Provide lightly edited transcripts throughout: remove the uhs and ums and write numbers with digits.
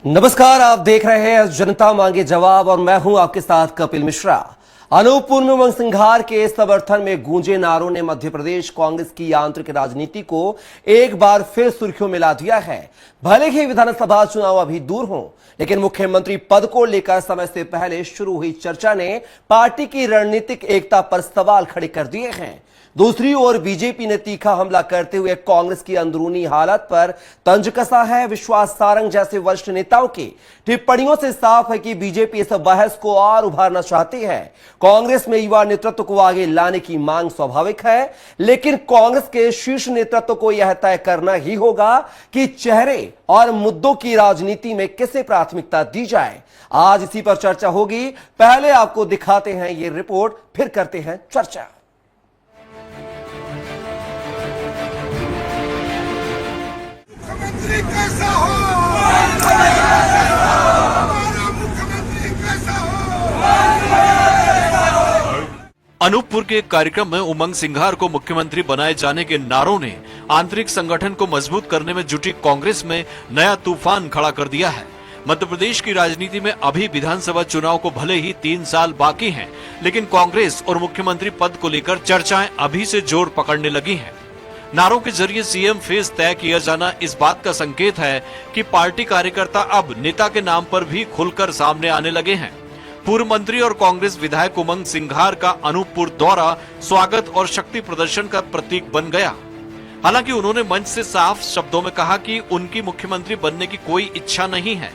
नमस्कार, आप देख रहे हैं जनता मांगे जवाब और मैं हूं आपके साथ कपिल मिश्रा। अनूपपुर में उमंग सिंघार के समर्थन में गूंजे नारों ने मध्य प्रदेश कांग्रेस की आंतरिक राजनीति को एक बार फिर सुर्खियों में ला दिया है। भले ही विधानसभा चुनाव अभी दूर हों, लेकिन मुख्यमंत्री पद को लेकर समय से पहले शुरू हुई चर्चा ने पार्टी की रणनीतिक एकता पर सवाल खड़े कर दिए हैं। दूसरी ओर बीजेपी ने तीखा हमला करते हुए कांग्रेस की अंदरूनी हालत पर तंज कसा है। विश्वास सारंग जैसे वरिष्ठ नेताओं की टिप्पणियों से साफ है कि बीजेपी इस बहस को और उभारना चाहती है। कांग्रेस में युवा नेतृत्व को आगे लाने की मांग स्वाभाविक है, लेकिन कांग्रेस के शीर्ष नेतृत्व को यह तय करना ही होगा कि चेहरे और मुद्दों की राजनीति में किसे प्राथमिकता दी जाए। आज इसी पर चर्चा होगी। पहले आपको दिखाते हैं ये रिपोर्ट, फिर करते हैं चर्चा। मुख्यमंत्री कैसा हो? हमारा मुख्यमंत्री कैसा हो? अनूपपुर के एक कार्यक्रम में उमंग सिंघार को मुख्यमंत्री बनाए जाने के नारों ने आंतरिक संगठन को मजबूत करने में जुटी कांग्रेस में नया तूफान खड़ा कर दिया है। मध्य प्रदेश की राजनीति में अभी विधानसभा चुनाव को भले ही 3 साल बाकी हैं, लेकिन कांग्रेस और मुख्यमंत्री पद को लेकर चर्चाएं अभी से जोर पकड़ने लगी हैं। नारों के जरिए सीएम फेस तय किया जाना इस बात का संकेत है कि पार्टी कार्यकर्ता अब नेता के नाम पर भी खुलकर सामने आने लगे हैं। पूर्व मंत्री और कांग्रेस विधायक उमंग सिंघार का अनूपपुर दौरा स्वागत और शक्ति प्रदर्शन का प्रतीक बन गया। हालांकि उन्होंने मंच से साफ शब्दों में कहा कि उनकी मुख्यमंत्री बनने की कोई इच्छा नहीं है,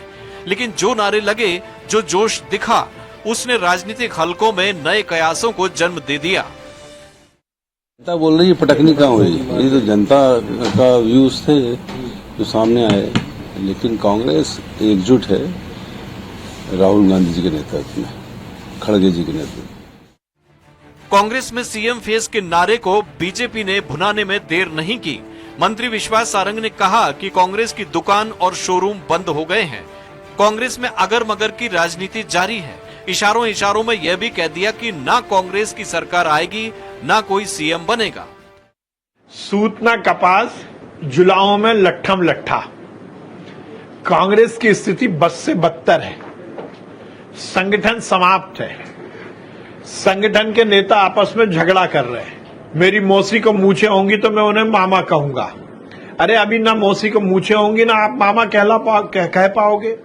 लेकिन जो नारे लगे, जो जोश दिखा, उसने राजनीतिक हलकों में नए कयासों को जन्म दे दिया। जनता बोल रही है पटकनी कहाँ हुई, ये तो जनता का व्यूज थे जो सामने आए, लेकिन कांग्रेस एकजुट है राहुल गांधी जी के नेतृत्व में, खड़गे जी के नेतृत्व में। कांग्रेस में सीएम फेस के नारे को बीजेपी ने भुनाने में देर नहीं की। मंत्री विश्वास सारंग ने कहा कि कांग्रेस की दुकान और शोरूम बंद हो गए हैं। कांग्रेस में अगर मगर की राजनीति जारी है। इशारों इशारों में यह भी कह दिया कि ना कांग्रेस की सरकार आएगी, ना कोई सीएम बनेगा। सूत ना कपास, जुलाओं में लट्ठम लट्ठा। कांग्रेस की स्थिति बद से बदतर है। संगठन समाप्त है। संगठन के नेता आपस में झगड़ा कर रहे हैं। मेरी मौसी को मूछें होंगी तो मैं उन्हें मामा कहूंगा। अरे अभी ना मौसी को मूछें होंगी ना आप मामा कह पाओगे।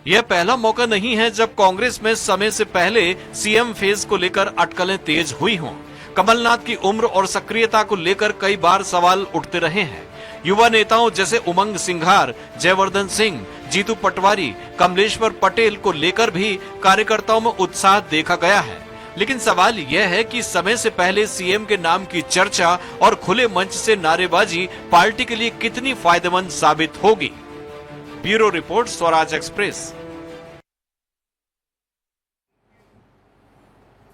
यह पहला मौका नहीं है जब कांग्रेस में समय से पहले सीएम फेस को लेकर अटकलें तेज हुई हों। कमलनाथ की उम्र और सक्रियता को लेकर कई बार सवाल उठते रहे हैं। युवा नेताओं जैसे उमंग सिंघार, जयवर्धन सिंह, जीतू पटवारी, कमलेश्वर पटेल को लेकर भी कार्यकर्ताओं में उत्साह देखा गया है। लेकिन सवाल यह है कि समय से पहले सीएम के नाम की चर्चा और खुले मंच से नारेबाजी पार्टी के लिए कितनी फायदेमंद साबित होगी। Bureau report, Swaraj express.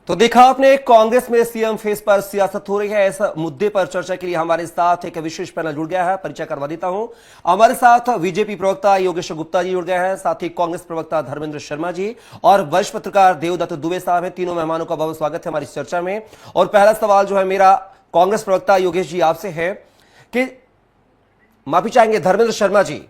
तो देखा आपने, कांग्रेस में सीएम फेस पर सियासत हो रही है। इस मुद्दे पर चर्चा के लिए हमारे साथ एक विशेष पैनल जुड़ गया है। परिचय करवा देता हूं। हमारे साथ बीजेपी प्रवक्ता योगेश गुप्ता जी जुड़ गए हैं, साथ ही कांग्रेस प्रवक्ता धर्मेंद्र शर्मा जी और वरिष्ठ पत्रकार देवदत्त दुबे साहब हैं। तीनों मेहमानों का बहुत स्वागत है हमारी चर्चा में। और पहला सवाल जो है मेरा कांग्रेस प्रवक्ता योगेश जी आपसे है कि माफी चाहेंगे धर्मेंद्र शर्मा जी,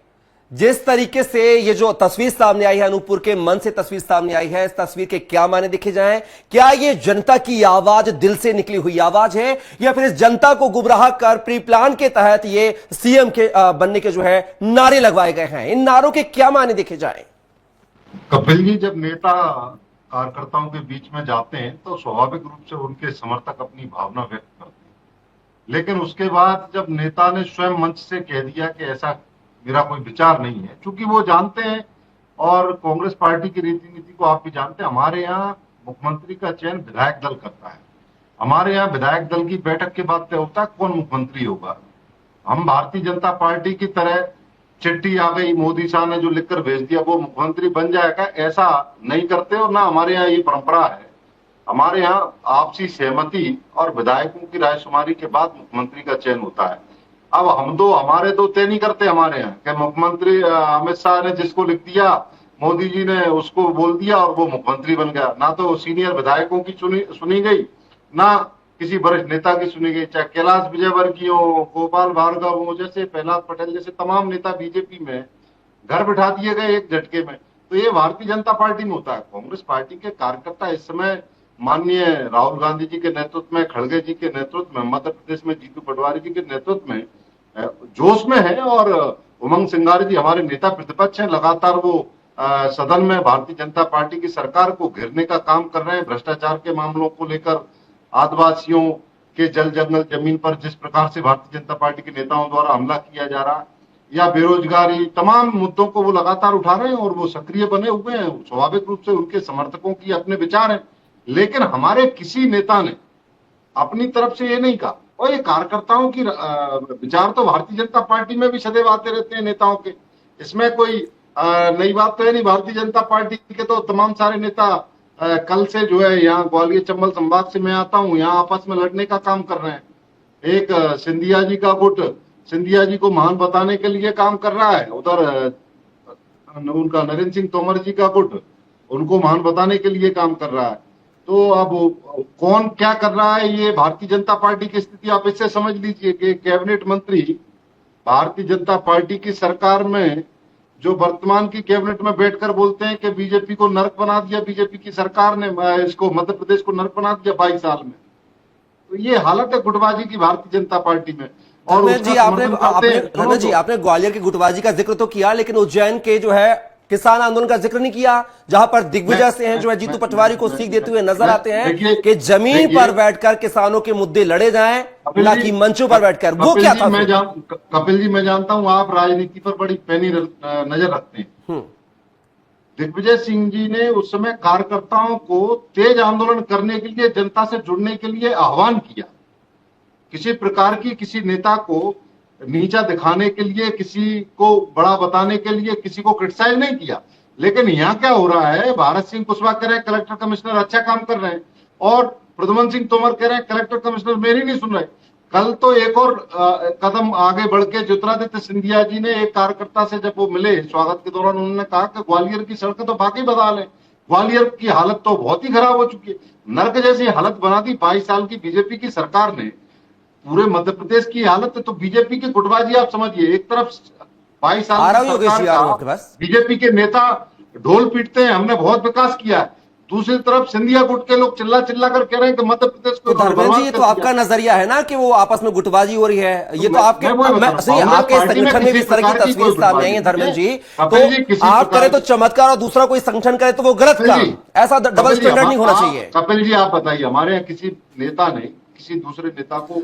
जिस तरीके से ये जो तस्वीर सामने आई है, अनूपपुर के मन से तस्वीर सामने आई है, इस तस्वीर के क्या मायने देखे जाएं? क्या ये जनता की आवाज, दिल से निकली हुई आवाज है, या फिर इस जनता को गुमराह कर प्री प्लान के तहत ये सीएम के बनने के जो है नारे लगवाए गए हैं? इन नारों के क्या मायने देखे जाएं? कपिल जी, जब नेता कार्यकर्ताओं के बीच में जाते हैं तो स्वाभाविक रूप से उनके समर्थक अपनी भावना व्यक्त करते हैं, लेकिन उसके बाद जब नेता ने स्वयं मंच से कह दिया कि ऐसा मेरा कोई विचार नहीं है, क्योंकि वो जानते हैं और कांग्रेस पार्टी की रीति नीति को आप भी जानते हैं, हमारे यहाँ मुख्यमंत्री का चयन विधायक दल करता है। हमारे यहाँ विधायक दल की बैठक के बाद तय होता है कौन मुख्यमंत्री होगा। हम भारतीय जनता पार्टी की तरह चिट्ठी आ गई, मोदी साहब ने जो लिखकर भेज दिया वो मुख्यमंत्री बन जाएगा, ऐसा नहीं करते और ना हमारे यहाँ ये परंपरा है। हमारे यहाँ आपसी सहमति और विधायकों की रायशुमारी के बाद मुख्यमंत्री का चयन होता है। अब हमारे दो तय नहीं करते हमारे यहाँ कि मुख्यमंत्री अमित शाह ने जिसको लिख दिया, मोदी जी ने उसको बोल दिया और वो मुख्यमंत्री बन गया। ना तो सीनियर विधायकों की सुनी गई, ना किसी वरिष्ठ नेता की सुनी गई, चाहे कैलाश विजयवर्गीय हो, गोपाल भार्गव हो, जैसे प्रहलाद पटेल जैसे तमाम नेता बीजेपी में घर बिठा दिए गए एक झटके में। तो ये भारतीय जनता पार्टी में होता है। कांग्रेस पार्टी के कार्यकर्ता इस समय माननीय राहुल गांधी जी के नेतृत्व में, खड़गे जी के नेतृत्व में, मध्य प्रदेश में जीतू पटवारी जी के नेतृत्व में जोश में है। और उमंग सिंघार जी हमारे नेता प्रतिपक्ष हैं, लगातार वो सदन में भारतीय जनता पार्टी की सरकार को घेरने का काम कर रहे हैं। भ्रष्टाचार के मामलों को लेकर, आदिवासियों के जल जंगल जमीन पर जिस प्रकार से भारतीय जनता पार्टी के नेताओं द्वारा हमला किया जा रहा है, या बेरोजगारी, तमाम मुद्दों को वो लगातार उठा रहे हैं और वो सक्रिय बने हुए हैं। स्वाभाविक रूप से उनके समर्थकों की अपने विचार हैं, लेकिन हमारे किसी नेता ने अपनी तरफ से ये नहीं कहा। और ये कार्यकर्ताओं की विचार तो भारतीय जनता पार्टी में भी सदैव आते रहते हैं नेताओं के, इसमें कोई नई बात तो है नहीं। भारतीय जनता पार्टी के तो तमाम सारे नेता कल से जो है यहाँ ग्वालियर चंबल संभाग से मैं आता हूँ, यहाँ आपस में लड़ने का काम कर रहे हैं। एक सिंधिया जी का गुट सिंधिया जी को महान बताने के लिए काम कर रहा है, उधर उनका नरेंद्र सिंह तोमर जी का गुट उनको महान बताने के लिए काम कर रहा है। तो अब कौन क्या कर रहा है, ये भारतीय जनता पार्टी की स्थिति आप इससे समझ लीजिए कि कैबिनेट मंत्री भारतीय जनता पार्टी की सरकार में जो वर्तमान की कैबिनेट में बैठकर बोलते हैं कि बीजेपी को नर्क बना दिया, बीजेपी की सरकार ने इसको मध्य प्रदेश को नर्क बना दिया 22 साल में। तो ये हालत है गुटबाजी की भारतीय जनता पार्टी में। और धर्मेंद्र जी आपने ग्वालियर की गुटबाजी का जिक्र तो किया, लेकिन उज्जैन के जो है किसान आंदोलन का जिक्र नहीं किया, जहां पर दिग्विजय सिंह जो है जीतू पटवारी को सीख देते हुए नजर आते हैं कि जमीन पर बैठकर किसानों के मुद्दे लड़े जाएं, ना कि मंचों पर बैठकर। वो क्या था? कपिल जी, मैं जानता हूं आप राजनीति पर बड़ी पैनी नजर रखते हैं। दिग्विजय सिंह जी ने उस समय कार्यकर्ताओं को तेज आंदोलन करने के लिए, जनता से जुड़ने के लिए आह्वान किया। किसी प्रकार की किसी नेता को नीचा दिखाने के लिए, किसी को बड़ा बताने के लिए किसी को क्रिटिसाइज नहीं किया। लेकिन यहाँ क्या हो रहा है, भारत सिंह कुशवाहा कह रहे हैं कलेक्टर कमिश्नर अच्छा काम कर रहे हैं, और प्रद्युम्न सिंह तोमर कह रहे हैं कलेक्टर कमिश्नर मेरी नहीं सुन रहे। कल तो एक और कदम आगे बढ़ के ज्योतिरादित्य सिंधिया जी ने एक कार्यकर्ता से जब वो मिले स्वागत के दौरान, उन्होंने कहा कि ग्वालियर की सड़कें तो बाकी बदहाल है, ग्वालियर की हालत तो बहुत ही खराब हो चुकी है, नर्क जैसी हालत बना दी 22 साल की बीजेपी की सरकार ने। पूरे मध्य प्रदेश की हालत है। तो बीजेपी की गुटबाजी आप समझिए, एक तरफ 22 साल की सरकार का बीजेपी के नेता ढोल पीटते हैं हमने बहुत विकास किया है, दूसरी तरफ सिंधिया गुट के लोग चिल्ला चिल्ला कर कह रहे हैं कि मध्य प्रदेश को। धर्मेंद्र जी, ये तो आपका नजरिया है ना कि वो आपस में गुटबाजी हो रही है, ये तो आपके संगठन में भी इस तरह की तस्वीर सामने आई है। धर्मेंद्र जी, तो आप करें तो चमत्कार और दूसरा कोई संगठन करे तो वो गलत काम, ऐसा डबल स्टैंडर्ड नहीं होना चाहिए। कपिल जी, आप बताइए, हमारे यहाँ किसी नेता ने किसी दूसरे नेता को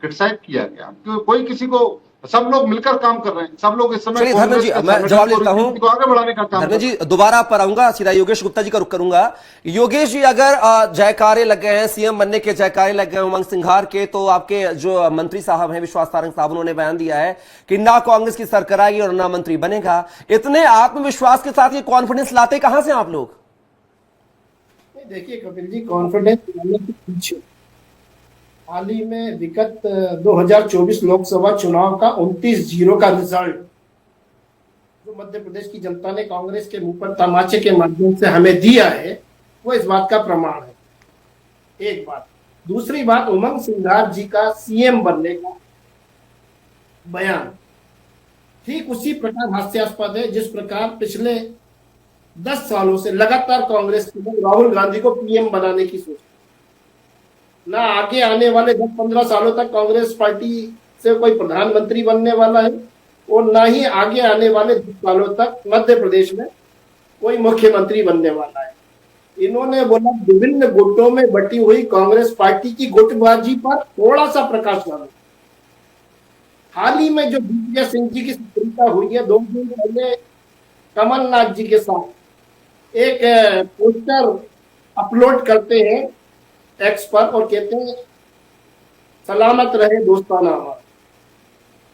क्रिटिसाइज किया गया? कोई किसी को, सब लोग मिलकर काम कर रहे हैं, सब लोग इस समय। धर्मेंद्र जी, मैं जवाब लेता हूं, आगे बढ़ाने का काम। धर्मेंद्र जी, दोबारा पर आऊंगा, सीधा योगेश गुप्ता जी का रुख करूंगा। योगेश जी, अगर जयकारे लग गए हैं, सीएम बनने के जयकारे लग गए उमंग सिंघार के, तो आपके जो मंत्री साहब हैं विश्वास सारंग साहब, उन्होंने बयान दिया है कि ना कांग्रेस की सरकार आएगी और ना मंत्री बनेगा। इतने आत्मविश्वास के साथ ये कॉन्फिडेंस लाते कहां से आप लोग? देखिए कपिल जी, कॉन्फिडेंस लाने के पीछे हाल ही में विगत 2024 लोकसभा चुनाव का 29-0 का रिजल्ट जो मध्य प्रदेश की जनता ने कांग्रेस के मुंह पर तमाचे के माध्यम से हमें दिया है, वो इस बात का प्रमाण है। एक बात। दूसरी बात, उमंग सिंघार जी का सीएम बनने का बयान ठीक उसी प्रकार हास्यास्पद है जिस प्रकार पिछले 10 सालों से लगातार कांग्रेस के लोग राहुल गांधी को पीएम बनाने की सोच। ना आगे आने वाले 10-15 सालों तक कांग्रेस पार्टी से कोई प्रधानमंत्री बनने वाला है, और ना ही आगे आने वाले 10 सालों तक मध्य प्रदेश में कोई मुख्यमंत्री बनने वाला है। इन्होंने बोला विभिन्न गुटों में बटी हुई कांग्रेस पार्टी की गुटबाजी पर थोड़ा सा प्रकाश डालो। हाल ही में जो दिग्विजय सिंह जी की सक्रियता हुई है, 2 दिन पहले कमलनाथ जी के साथ एक पोस्टर अपलोड करते हैं एक्स पर और कहते हैं सलामत रहे दोस्ताना हमारा।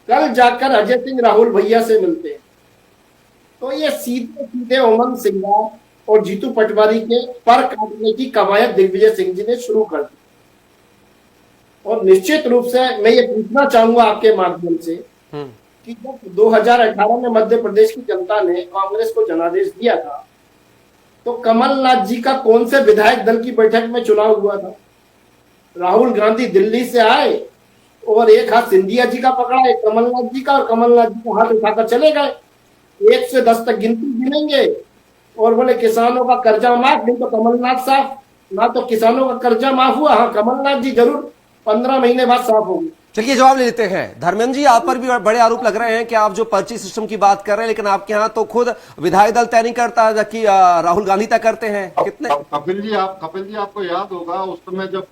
कल जाकर अजय सिंह राहुल भैया से मिलते हैं। तो ये सीधे सीधे उमंग सिंघार और जीतू पटवारी के पर काटने की कवायद दिग्विजय सिंह जी ने शुरू कर दी। और निश्चित रूप से मैं ये पूछना चाहूंगा आपके माध्यम से कि जब 2018 में मध्य प्रदेश की जनता ने कांग्रेस को जनादेश दिया था, तो कमलनाथ जी का कौन से विधायक दल की बैठक में चुनाव हुआ था? राहुल गांधी दिल्ली से आए और एक हाथ सिंधिया जी का पकड़ा, एक कमलनाथ जी का, और कमलनाथ जी का हाथ उठाकर चले गए। 1 से 10 तक गिनती गिनेंगे और बोले किसानों का कर्जा माफ, नहीं तो कमलनाथ साफ, ना तो किसानों का कर्जा माफ हुआ, हाँ कमलनाथ जी जरूर 15 महीने बाद साफ होंगे। चलिए जवाब ले लेते हैं। धर्मेंद्र जी, आप पर भी बड़े आरोप लग रहे हैं कि आप जो पर्ची सिस्टम की बात कर रहे हैं, लेकिन आपके यहाँ तो खुद विधायक दल तय नहीं करता, जबकि राहुल गांधी तय करते हैं। कितने कपिल जी आपको याद होगा उस समय जब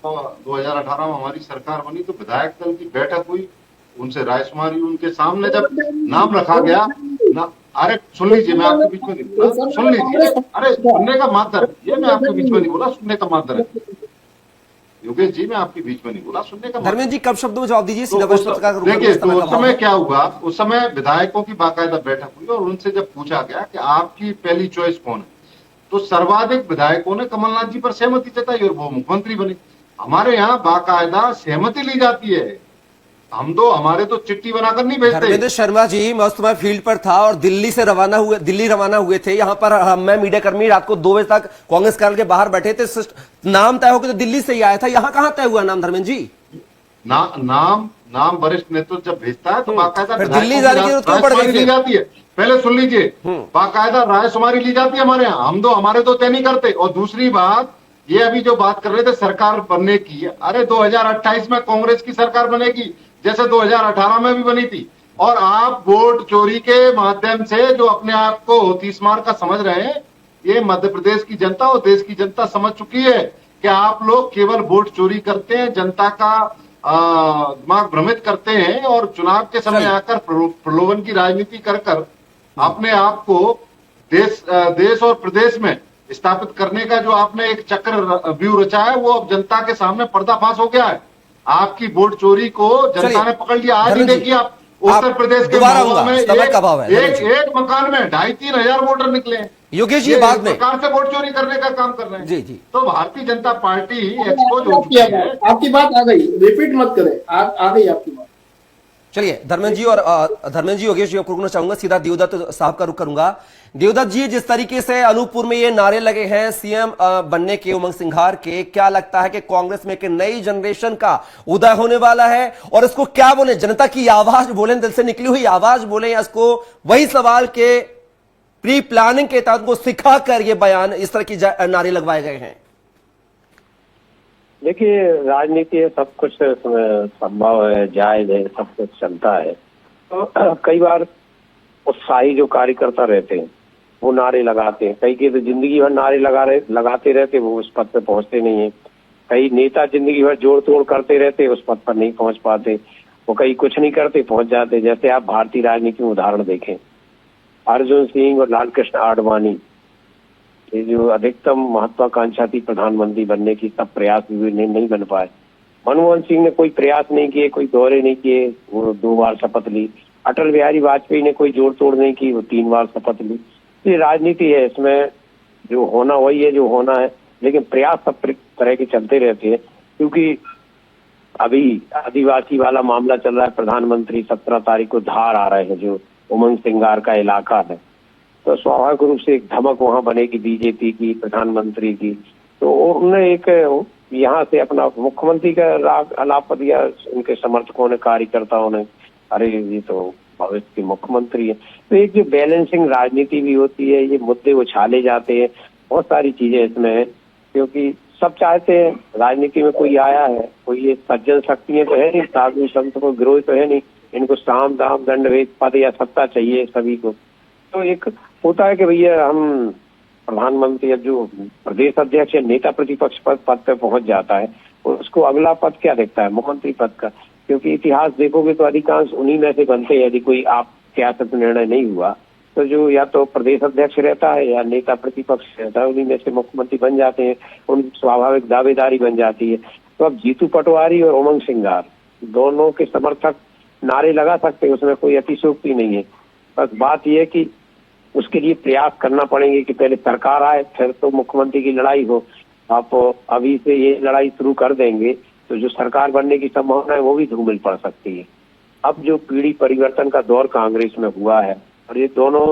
2018 में हमारी सरकार बनी तो विधायक दल की बैठक हुई, उनसे राय शुमारी, उनके सामने जब नाम रखा गया ना, अरे सुन लीजिए, मैं आपके बीच में नहीं बोला, सुन लीजिए, अरे सुनने का मात्र ये, मैं आपके बीच में नहीं बोला, सुनने का मात्र है योगेश जी, मैं आपके बीच में नहीं बोला, सुनने का। धर्मेंद्र जी कब शब्दों में जवाब दीजिए, सीधा देखिए तो उस समय क्या हुआ, उस समय विधायकों की बाकायदा बैठक हुई और उनसे जब पूछा गया कि आपकी पहली चॉइस कौन है, तो सर्वाधिक विधायकों ने कमलनाथ जी पर सहमति जताई और वो मुख्यमंत्री बने। हमारे यहाँ बाकायदा सहमति ली जाती है, हम तो हमारे तो चिट्ठी बनाकर नहीं भेजते। धर्मेंद्र शर्मा जी, मैं उस समय फील्ड पर था और दिल्ली रवाना हुए थे। यहाँ पर मैं मीडिया कर्मी रात को 2 बजे तक कांग्रेस कार्यालय के बाहर बैठे थे। नाम तय होकर तो दिल्ली से ही आया था, यहाँ कहाँ तय हुआ नाम धर्मेंद्र जी? नाम वरिष्ठ नेतृत्व जब भेजता है तो बाकायदा दिल्ली जाने की जरूरत क्यों पड़ गई? ली जाती है, पहले सुन लीजिए, बाकायदा राय शुमारी ली जाती है हमारे यहाँ, हमारे तो तय नहीं करते। और दूसरी बात, ये अभी जो बात कर रहे थे सरकार बनने की, अरे 2028 में कांग्रेस की सरकार बनेगी जैसे 2018 में भी बनी थी। और आप वोट चोरी के माध्यम से जो अपने आप को होतीसमार का समझ रहे हैं, ये मध्य प्रदेश की जनता और देश की जनता समझ चुकी है कि आप लोग केवल वोट चोरी करते हैं, जनता का दिमाग भ्रमित करते हैं और चुनाव के समय आकर प्रलोभन की राजनीति कर अपने आप को देश और प्रदेश में स्थापित करने का जो आपने एक चक्र व्यूह रचा है, वो अब जनता के सामने पर्दाफाश हो गया है। आपकी वोट चोरी को जनता ने पकड़ लिया। आज ही देखिए आप उत्तर प्रदेश के महुआ में एक मकान में 2,500-3 हजार वोटर निकले हैं। योगेश जी बाद में सरकार से वोट चोरी करने का काम कर रहे हैं। जी। तो भारतीय जनता पार्टी एक्सपोज हो चुकी है। आपकी बात आ गई, रिपीट मत करें, आ गई आपकी बात। चलिए धर्मेंद्र जी योगेश जी आपको रुकना चाहूंगा, सीधा देवदत्त साहब का रुख करूंगा। देवदत्त जी, जिस तरीके से अनूपपुर में ये नारे लगे हैं सीएम बनने के उमंग सिंघार के, क्या लगता है कि कांग्रेस में एक नई जनरेशन का उदय होने वाला है? और इसको क्या बोले, जनता की आवाज बोले, दिल से निकली हुई आवाज बोले, या इसको वही सवाल के प्री प्लानिंग के तहत को सिखा कर ये बयान इस तरह की नारे लगवाए गए हैं? देखिए, राजनीति है, सब कुछ संभव है, जायज है, सब कुछ चलता है। तो कई बार उत्साही जो कार्यकर्ता रहते हैं वो नारे लगाते हैं, कई के तो जिंदगी भर नारे लगाते रहते, वो उस पद पे पहुंचते नहीं है। कई नेता जिंदगी भर जोड़ तोड़ करते रहते, उस पद पर नहीं पहुंच पाते। वो कई कुछ नहीं करते, पहुंच जाते। जैसे आप भारतीय राजनीति में उदाहरण देखें, अर्जुन सिंह और लालकृष्ण आडवाणी, ये जो अधिकतम महत्वाकांक्षा थी प्रधानमंत्री बनने की, तब प्रयास भी नहीं बन पाए। मनमोहन सिंह ने कोई प्रयास नहीं किए, कोई दौरे नहीं किए, वो 2 बार शपथ ली। अटल बिहारी वाजपेयी ने कोई जोड़ तोड़ नहीं की, वो 3 बार शपथ ली। ये राजनीति है, इसमें जो होना वही है जो होना है, लेकिन प्रयास सब तरह के चलते रहते हैं। क्योंकि अभी आदिवासी वाला मामला चल रहा है, प्रधानमंत्री 17 तारीख को धार आ रहे हैं, जो उमंग सिंघार का इलाका है, तो स्वाभाविक रूप से एक धमक वहां बनेगी बीजेपी की, प्रधानमंत्री की। तो उन्होंने एक यहाँ से अपना मुख्यमंत्री का राग अलाप दिया, उनके समर्थकों ने, कार्यकर्ताओं ने, अरे ये तो भविष्य के मुख्यमंत्री है। तो एक जो बैलेंसिंग राजनीति भी होती है, ये मुद्दे उछाले जाते हैं, बहुत सारी चीजें इसमें है। क्योंकि सब चाहते हैं, राजनीति में कोई आया है, कोई ये सज्जन शक्तियां तो है नहीं, साधु संत को गिरोह तो है नहीं, इनको साम दाम दंड भेद पद या सत्ता चाहिए सभी को। तो एक होता है कि भैया हम प्रधानमंत्री, अब जो प्रदेश अध्यक्ष या नेता प्रतिपक्ष पद पे पहुंच जाता है, उसको अगला पद क्या दिखता है? मुख्यमंत्री पद का। क्योंकि इतिहास देखोगे तो अधिकांश उन्हीं में से बनते हैं। यदि कोई आप सियासत निर्णय नहीं हुआ तो जो या तो प्रदेश अध्यक्ष रहता है या नेता प्रतिपक्ष रहता है, उन्हीं में से मुख्यमंत्री बन जाते हैं, उन स्वाभाविक दावेदारी बन जाती है। तो अब जीतू पटवारी और उमंग सिंघार दोनों के समर्थक नारे लगा सकते हैं, उसमें कोई अतिशयोक्ति नहीं है। बस बात यह है कि उसके लिए प्रयास करना पड़ेंगे कि पहले सरकार आए, फिर तो मुख्यमंत्री की लड़ाई हो। आप अभी से ये लड़ाई शुरू कर देंगे तो जो सरकार बनने की संभावना है वो भी धूमिल पड़ सकती है। अब जो पीढ़ी परिवर्तन का दौर कांग्रेस में हुआ है, और ये दोनों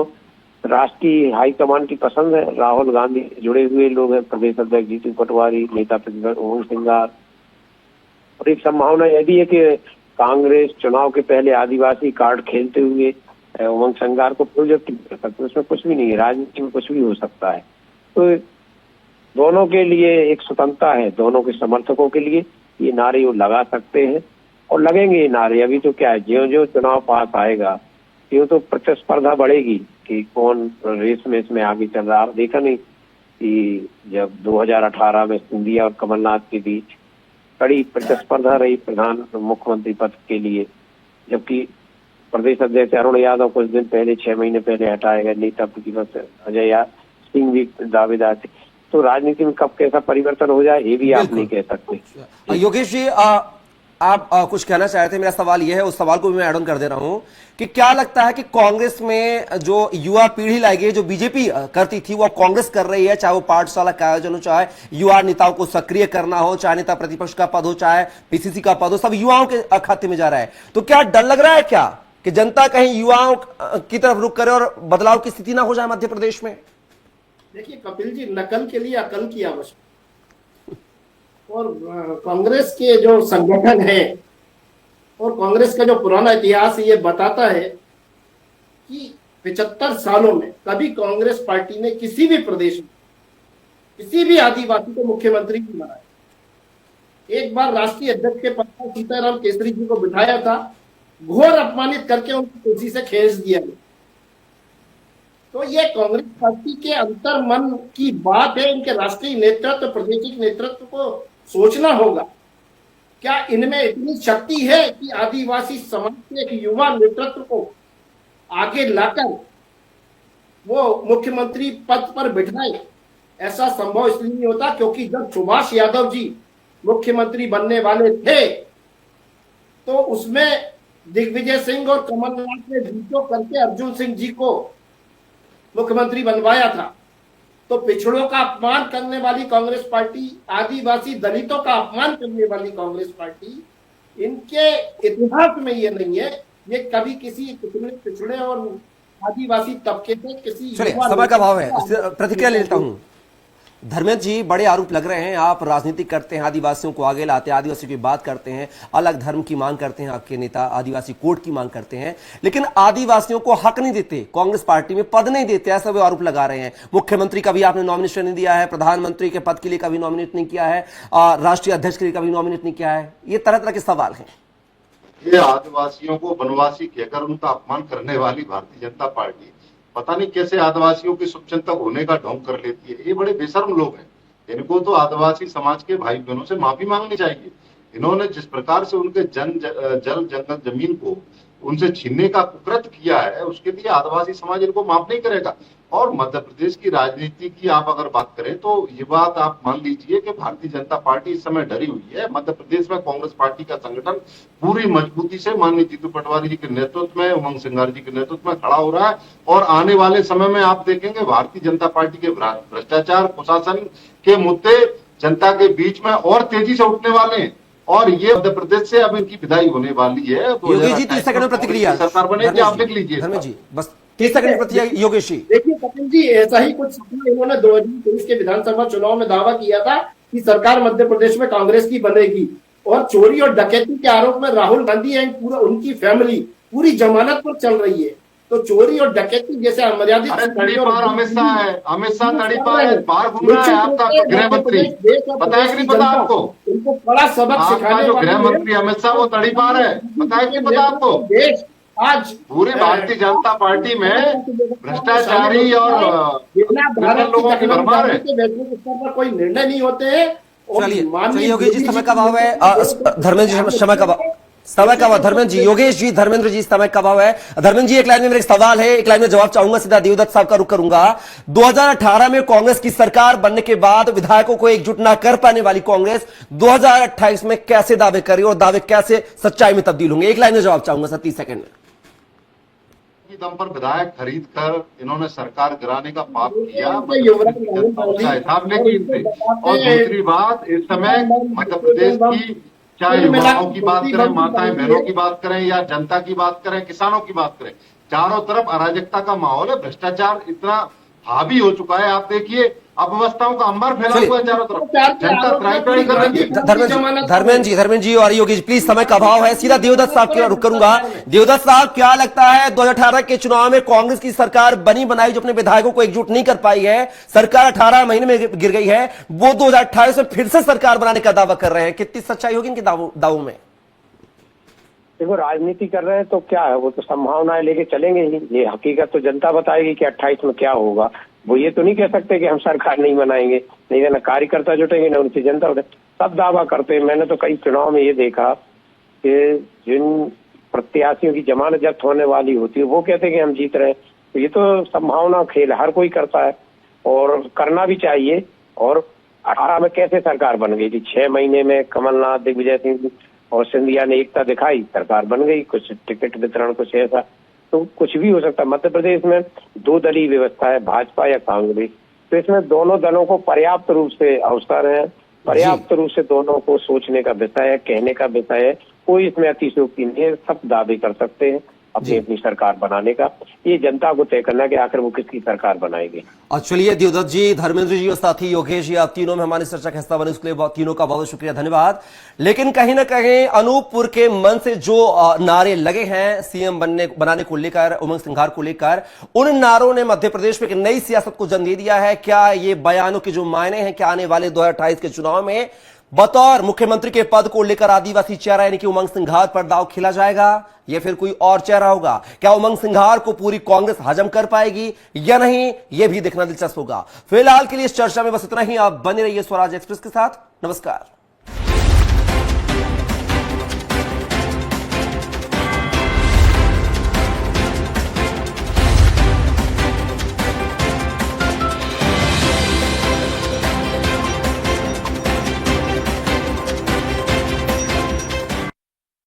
राष्ट्रीय हाईकमान की पसंद है, राहुल गांधी से जुड़े हुए लोग हैं, प्रदेश अध्यक्ष जीतू पटवारी, नेता प्रतिपक्ष उमंग सिंघार। और एक संभावना यह भी है कि कांग्रेस चुनाव के पहले आदिवासी कार्ड खेलते हुए उमंग संघार को प्रोजेक्ट कर सकते, उसमें कुछ भी नहीं है, राजनीति में कुछ भी हो सकता है। तो दोनों के लिए एक स्वतंत्रता है, दोनों के समर्थकों के लिए ये नारे वो लगा सकते हैं और लगेंगे ये नारे। अभी तो क्या है, ज्यों ज्यों चुनाव पास आएगा त्यों तो प्रतिस्पर्धा बढ़ेगी कि कौन रेस में इसमें आगे चल रहा है। आप देखा नहीं कि जब 2018 में सिंधिया और कमलनाथ के बीच कड़ी प्रतिस्पर्धा रही प्रधान मुख्यमंत्री पद के लिए, जबकि प्रदेश अध्यक्ष अरुण यादव कुछ दिन पहले 6 महीने पहले हटाए गए, नेता प्रतिपक्ष अजय सिंह भी दावेदार थे। तो राजनीति में कब कैसा परिवर्तन हो जाए ये भी आप नहीं कह सकते। योगेश जी, आप कुछ कहना चाह रहे थे, मेरा सवाल यह है, उस सवाल को भी मैं ऐड ऑन कर दे रहा हूं कि क्या लगता है कि कांग्रेस में जो युवा पीढ़ी लाई गई, जो बीजेपी करती थी वो कांग्रेस कर रही है, चाहे वो पाठशाला का आयोजन हो, चाहे युवा नेताओं को सक्रिय करना हो, चाहे नेता प्रतिपक्ष का पद हो, चाहे पीसीसी का पद हो, सब युवाओं के खाते में जा रहा है। तो क्या डर लग रहा है क्या कि जनता कहीं युवाओं की तरफ रुख करे और बदलाव की स्थिति ना हो जाए मध्य प्रदेश में? देखिए कपिल जी, नकल के लिए अकल की आवश्यकता, और कांग्रेस के जो संगठन है और कांग्रेस का जो पुराना इतिहास ये बताता है कि 75 सालों में कभी कांग्रेस पार्टी ने किसी भी प्रदेश में किसी भी आदिवासी को मुख्यमंत्री नहीं बनाया। एक बार राष्ट्रीय अध्यक्ष के पद पर सीताराम केसरी जी को बिठाया था, घोर अपमानित करके उनको कुर्सी से खींच दिया गया। तो ये कांग्रेस पार्टी के अंतर मन की बात है। इनके राष्ट्रीय नेतृत्व, प्रादेशिक नेतृत्व को सोचना होगा, क्या इनमें इतनी शक्ति है कि आदिवासी समाज के एक युवा नेतृत्व को आगे लाकर वो मुख्यमंत्री पद पर बिठाए? ऐसा संभव इसलिए नहीं होता क्योंकि जब सुभाष यादव जी मुख्यमंत्री बनने वाले थे तो उसमें दिग्विजय सिंह और कमलनाथ ने वीटो करके अर्जुन सिंह जी को मुख्यमंत्री बनवाया था। तो पिछड़ों का अपमान करने वाली कांग्रेस पार्टी, आदिवासी दलितों का अपमान करने वाली कांग्रेस पार्टी, इनके इतिहास में ये नहीं है। ये कभी किसी पिछड़े और आदिवासी तबके से किसी समय का अभाव है, प्रतिक्रिया लेता हूं। धर्मेंद्र जी, बड़े आरोप लग रहे हैं, आप राजनीति करते हैं, आदिवासियों को आगे लाते हैं, आदिवासियों की बात करते हैं, अलग धर्म की मांग करते हैं, आपके नेता आदिवासी कोड की मांग करते हैं, लेकिन आदिवासियों को हक नहीं देते, कांग्रेस पार्टी में पद नहीं देते, ऐसा वो आरोप लगा रहे हैं। मुख्यमंत्री का भी आपने नॉमिनेशन नहीं दिया है, प्रधानमंत्री के पद के लिए कभी नॉमिनेट नहीं किया है, राष्ट्रीय अध्यक्ष के लिए कभी नॉमिनेट नहीं किया है। ये तरह तरह के सवाल हैं। ये आदिवासियों को वनवासी कहकर उनका अपमान करने वाली भारतीय जनता पार्टी पता नहीं कैसे आदिवासियों की शुभचिंतक होने का ढोंग कर लेती है। ये बड़े बेशर्म लोग हैं। इनको तो आदिवासी समाज के भाई बहनों से माफी मांगनी चाहिए। इन्होंने जिस प्रकार से उनके जल जंगल जमीन को उनसे छीनने का कुकृत्य किया है, उसके लिए आदिवासी समाज इनको माफ नहीं करेगा। और मध्य प्रदेश की राजनीति की आप अगर बात करें तो ये बात आप मान लीजिए कि भारतीय जनता पार्टी इस समय डरी हुई है। मध्य प्रदेश में कांग्रेस पार्टी का संगठन पूरी मजबूती से माननीय जीतू पटवारी जी के नेतृत्व में, उमंग सिंघार जी के नेतृत्व में खड़ा हो रहा है। और आने वाले समय में आप देखेंगे भारतीय जनता पार्टी के भ्रष्टाचार, कुशासन के मुद्दे जनता के बीच में और तेजी से उठने वाले हैं। और ये मध्य प्रदेश से अब इनकी विदाई होने वाली है। योगेश जी, 30 सेकंड में प्रतिक्रिया सरकार बनेगी, आप लिख लीजिए। धर्मेंद्र जी, बस 30 सेकंड में प्रतिक्रिया। योगेश जी, देखिए कपिल जी, ऐसा ही कुछ इन्होंने 2023 के विधानसभा चुनाव में दावा किया था कि सरकार मध्य प्रदेश में कांग्रेस की बनेगी, और चोरी और डकैती के आरोप में राहुल गांधी एंड पूरा उनकी फैमिली पूरी जमानत पर चल रही है। तो चोरी और डकैती जैसे अमर्यादित अमित शाह है, अमित शाह तड़ीपार है, बाहर घूम रहा है आपका गृह मंत्री, पता है कि नहीं पता आपको? उनको बड़ा सबक सिखाने जो गृह मंत्री अमित शाह वो तड़ीपार है, पता है कि नहीं पता आपको? देश आज पूरे भारतीय जनता पार्टी में भ्रष्टाचारी और लोगों की भरमार है। कोई निर्णय नहीं होते हैं। चलिए योगेश जी, समय का अभाव है। धर्मेंद्र जी, समय का अभाव। धर्मेंद्र जी, योगेश जी, धर्मेंद्र जी, समय का अभाव है। धर्मेंद्र जी, एक लाइन में मेरा एक सवाल है, एक लाइन में जवाब चाहूंगा, सीधा देवदत्त साहब का रुख करूंगा। 2018 में कांग्रेस की सरकार बनने के बाद विधायकों को एकजुट ना कर पाने वाली कांग्रेस 2028 में कैसे दावे करी और दावे कैसे सच्चाई में तब्दील होंगे? एक लाइन में जवाब चाहूंगा सर, 30 सेकंड में। दम पर विधायक खरीद कर इन्होंने सरकार गिराने का पाप किया, हिसाब लेंगे इनसे। और दूसरी बात, इस समय मध्य प्रदेश की चाहे युवाओं की बात करें, माताएं बहनों की बात करें, या जनता की बात करें, किसानों की बात करें, चारों तरफ अराजकता का माहौल है। भ्रष्टाचार इतना हावी हो चुका है। आप देखिए अव्यवस्थाओं का अंबर फैला चलिए। हुआ है चारों तरफ। चार के जनता आरोप त्राही में त्राही कर रही है। धर्मेंद्र जी और योगी जी प्लीज, समय का अभाव है। सीधा देवदत्त साहब की ओर रुख करूंगा। देवदत्त साहब, क्या लगता है 2018 के चुनाव में कांग्रेस की सरकार बनी बनाई जो अपने विधायकों को एकजुट नहीं कर पाई है, सरकार 18 महीने में गिर गई है, वो 2028 में फिर से सरकार बनाने का दावा कर रहे हैं, कितनी सच्चाई होगी इनके दावों में? देखो, राजनीति कर रहे हैं तो क्या है, वो तो संभावनाएं लेके चलेंगे ही। ये हकीकत तो जनता बताएगी कि 28 में क्या होगा। वो ये तो नहीं कह सकते कि हम सरकार नहीं बनाएंगे, नहीं ना कार्यकर्ता जुटेंगे ना उनकी जनता उठे, सब दावा करते हैं। मैंने तो कई चुनाव में ये देखा कि जिन प्रत्याशियों की जमानत जब्त होने वाली होती है वो कहते हैं कि हम जीत रहे हैं। तो ये तो संभावना खेल हर कोई करता है और करना भी चाहिए। और 18 में कैसे सरकार बन गई थी? 6 महीने में कमलनाथ, दिग्विजय सिंह और सिंधिया ने एकता दिखाई, सरकार बन गई। कुछ टिकट वितरण कुछ ऐसा, तो कुछ भी हो सकता है। मध्य प्रदेश में 2 दलीय व्यवस्था है, भाजपा या कांग्रेस, तो इसमें दोनों दलों को पर्याप्त रूप से अवसर है, पर्याप्त रूप से दोनों को सोचने का विषय है, कहने का विषय है। कोई इसमें अतिशयोक्ति नहीं है, सब दावे कर सकते हैं अपनी अपनी सरकार बनाने का। ये जनता को तय करना कि आखिर वो किसकी सरकार बनाएगी। और चलिए, देवदत्त जी, धर्मेंद्र जी और साथी योगेश जी, आप तीनों में हमारी चर्चा का हिस्सा बने, उसके लिए तीनों का बहुत शुक्रिया, धन्यवाद। लेकिन कहीं ना कहीं अनूपपुर के मन से जो नारे लगे हैं सीएम बनाने को लेकर, उमंग सिंघार को लेकर, उन नारों ने मध्य प्रदेश में एक नई सियासत को जन्म दे दिया है। क्या ये बयानों के जो मायने हैं, क्या आने वाले 2028 के चुनाव में बतौर मुख्यमंत्री के पद को लेकर आदिवासी चेहरा यानी कि उमंग सिंघार पर दांव खेला जाएगा या फिर कोई और चेहरा होगा? क्या उमंग सिंघार को पूरी कांग्रेस हजम कर पाएगी या नहीं, यह भी देखना दिलचस्प होगा। फिलहाल के लिए इस चर्चा में बस इतना ही। आप बने रहिए स्वराज एक्सप्रेस के साथ। नमस्कार।